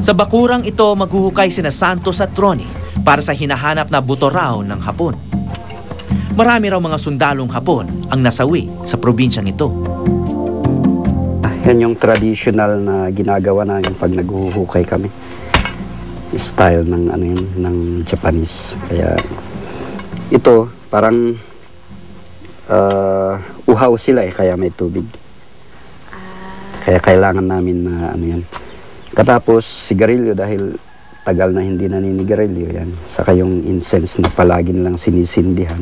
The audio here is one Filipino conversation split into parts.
Sa bakurang ito, maghuhukay sina Santos at Ronnie para sa hinahanap na buto raw ng Hapon. Marami raw mga sundalong Hapon ang nasawi sa probinsyang ito. Yan yung traditional na ginagawa namin pag naghuhukay kami. Style ng ano yun, ng Japanese. Kaya ito parang uhaw sila kaya may tubig. Kaya kailangan namin na ano yan. Katapos sigarilyo dahil tagal na hindi naninigarilyo yan. Saka yung incense na palagi nilang sinisindihan.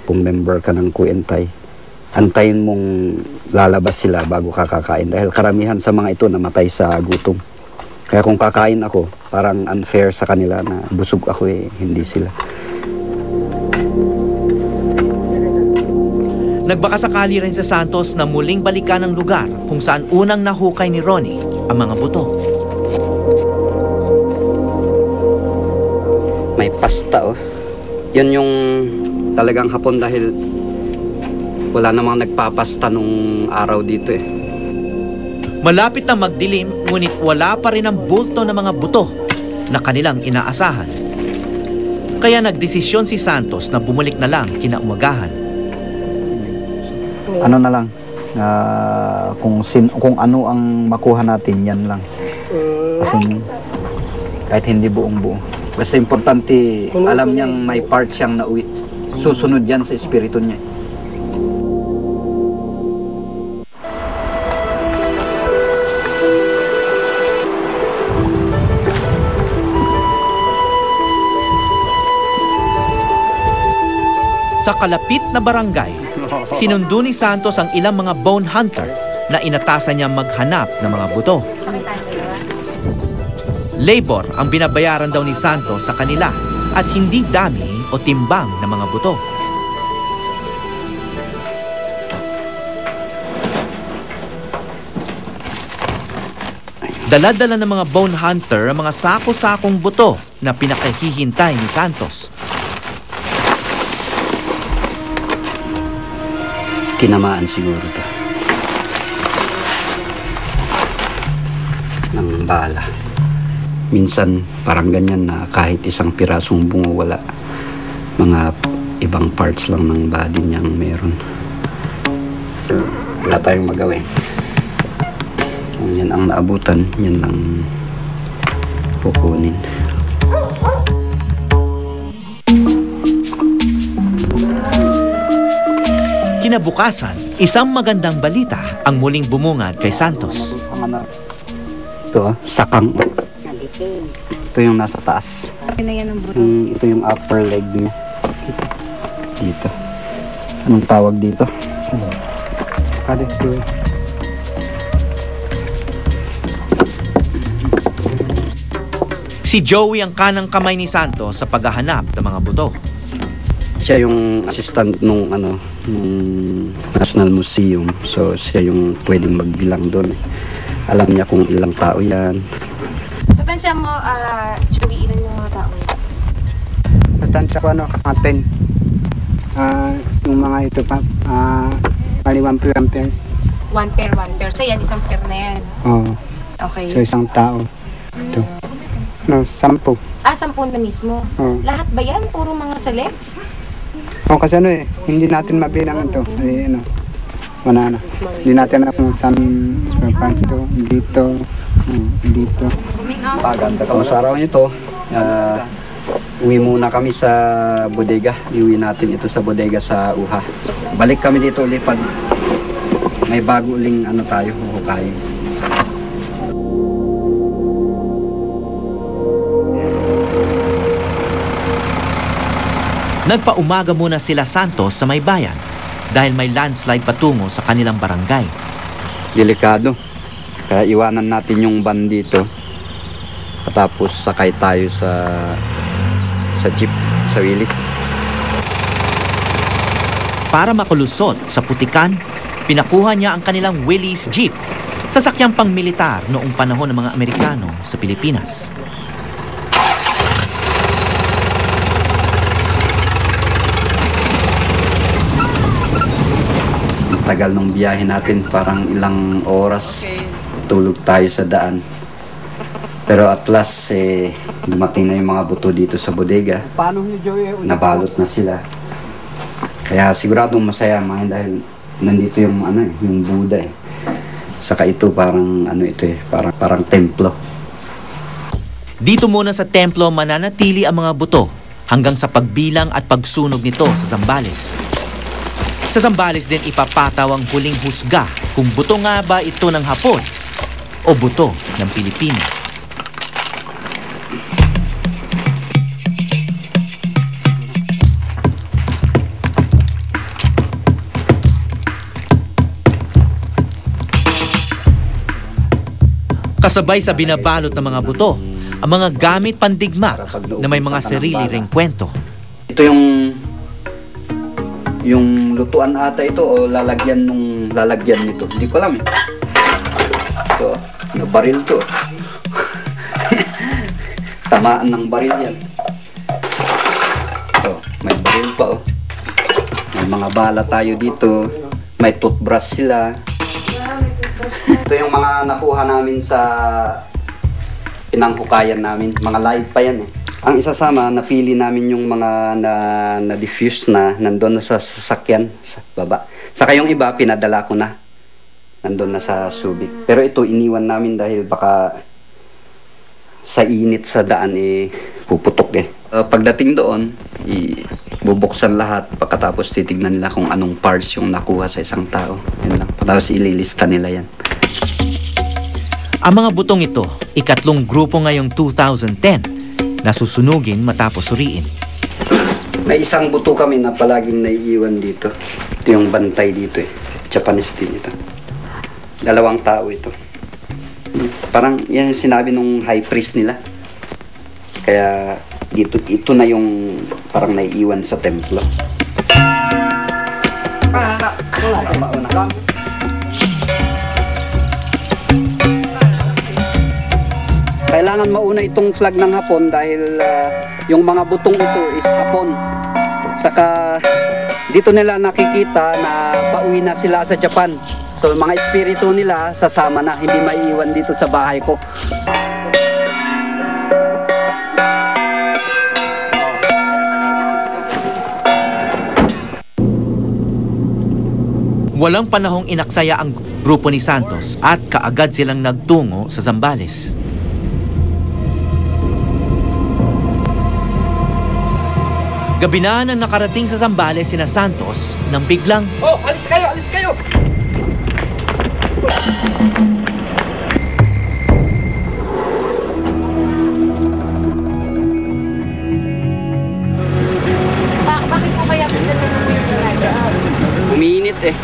Kung member ka ng Kuentay, antayin mong lalabas sila bago kakakain. Dahil karamihan sa mga ito namatay sa gutom. Kaya kung kakain ako, parang unfair sa kanila na busog ako hindi sila. Nagbakasakali rin sa Santos na muling balikan ang lugar kung saan unang nahukay ni Ronnie ang mga buto. May pasta Yun yung talagang Hapon dahil wala namang nagpapasta nung araw dito Malapit na magdilim, ngunit wala pa rin ang bulto ng mga buto na kanilang inaasahan. Kaya nagdesisyon si Santos na bumalik na lang kinaumagahan. Ano na lang, kung ano ang makuha natin, yan lang. Kasi kahit hindi buong buo. Basta importante, alam niyang may part siyang nauwi. Susunod yan sa espiritu niya. Sa kalapit na barangay, sinundo ni Santos ang ilang mga bone hunter na inatasan niya maghanap ng mga buto. Labor ang binabayaran daw ni Santos sa kanila at hindi dami o timbang ng mga buto. Dala-dala ng mga bone hunter ang mga sako-sakong buto na pinakahihintay ni Santos. Tinamaan siguro ito ng bala. Minsan parang ganyan na kahit isang pirasong bungo wala. Mga ibang parts lang ng body niyang meron. Wala tayong magawin. Kung yan ang naabutan, yan lang kukunin. Kinabukasan, isang magandang balita ang muling bumungad kay Santos. Ito, sakang. Ito yung nasa taas. Ito yung upper leg niya. Dito. Anong tawag dito? Si Joey ang kanang kamay ni Santos sa paghahanap ng mga buto. Siya yung assistant nung National Museum. So siya yung pwedeng magbilang doon. Alam niya kung ilang tao yan. Sa tansya mo, Joey, ilan yung mga tao? Basta tansya ko mga 10. Yung mga ito pa, pali 1 pair. 1 pair. So yan, isang pair na yan. Oo. Okay. So isang tao. Ito. 10. 10 na mismo. Oo. Lahat ba yan? Puro mga celebs? Kasi hindi natin mabilang ito. Wala na. Hindi natin alam kung saan dito. Dito. Paganda ka sa araw nito. Uwi muna kami sa bodega. Iuwi natin ito sa bodega sa Uha. Balik kami dito ulit pag may bago uling tayo huhukayin. Nagpaumaga muna sila Santos sa may bayan dahil may landslide patungo sa kanilang barangay. Delikado. Kaya iwanan natin yung van dito. Tapos sakay tayo sa jeep, sa Willis. Para makalusot sa putikan, pinakuha niya ang kanilang Willys Jeep, sasakyang pang-militar noong panahon ng mga Amerikano sa Pilipinas. Tagal ng biyahe natin, parang ilang oras tulog tayo sa daan. Pero at last, dumating na yung mga buto dito sa bodega. Paano niyo, Joey? Nabalot na sila. Kaya siguradong masaya mga dahil nandito yung yung Buddha eh. Saka ito parang parang templo. Dito muna sa templo mananatili ang mga buto hanggang sa pagbilang at pagsunog nito sa Zambales. Sa Zambales din ipapataw ang huling husga kung buto nga ba ito ng Hapon o buto ng Pilipino. Kasabay sa binabalot ng mga buto, ang mga gamit pandigma na may mga sarili ring kwento. Ito yung lutuan ata ito o lalagyan nito. Hindi ko alam eh. Ito, baril to. Tamaan ng baril yan. Ito, may baril pa oh. May mga bala tayo dito. May toothbrush sila. Ito yung mga nakuha namin sa pinanghukayan namin. Mga live pa yan eh. Ang isasama, napili namin yung mga na-diffuse na nandun na sa sasakyan sa baba. Saka yung iba, pinadala ko na. Nandun na sa Subic. Pero ito, iniwan namin dahil baka sa init sa daan puputok eh. Pagdating doon, bubuksan lahat. Pagkatapos titignan nila kung anong parts yung nakuha sa isang tao. Yun lang. Tapos ililista nila yan. Ang mga butong ito, ikatlong grupo ngayong 2010 na susunugin matapos suriin. May isang buto kami na palaging naiiwan dito. Ito yung bantay dito eh. Japanese din ito. 2 tao ito. Parang yan yung sinabi nung high priest nila. Kaya dito, ito na yung parang naiiwan sa templo. Kailangan mauna itong flag ng Hapon dahil yung mga butong ito is Hapon. Saka dito nila nakikita na pauwi na sila sa Japan. So mga espiritu nila sasama na, hindi maiiwan dito sa bahay ko. Walang panahong inaksaya ang grupo ni Santos at kaagad silang nagtungo sa Zambales. Gabi na nang nakarating sa Zambales sina Santos nang biglang, Oh, alis kayo! Alis kayo! Bakit po kaya pagdating ng winter ride? Umiinit eh.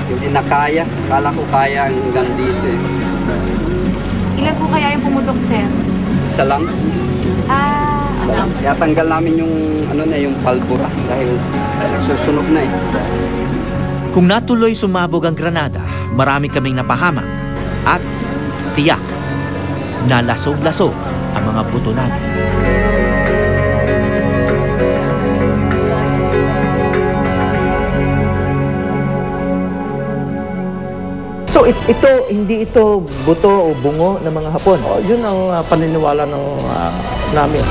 Hindi na kaya. Kala ko kaya hanggang dito eh. Ilan po kaya yung pumutok, sir? Isa lang. Kaya tanggal namin yung yung palbura dahil nagsusunog na eh. kung natuloy sumabog ang granada, marami kaming napahamak at tiyak na lasog-lasog ang mga buto namin. So hindi ito buto o bungo ng mga Hapon? Yun ang paniniwala namin.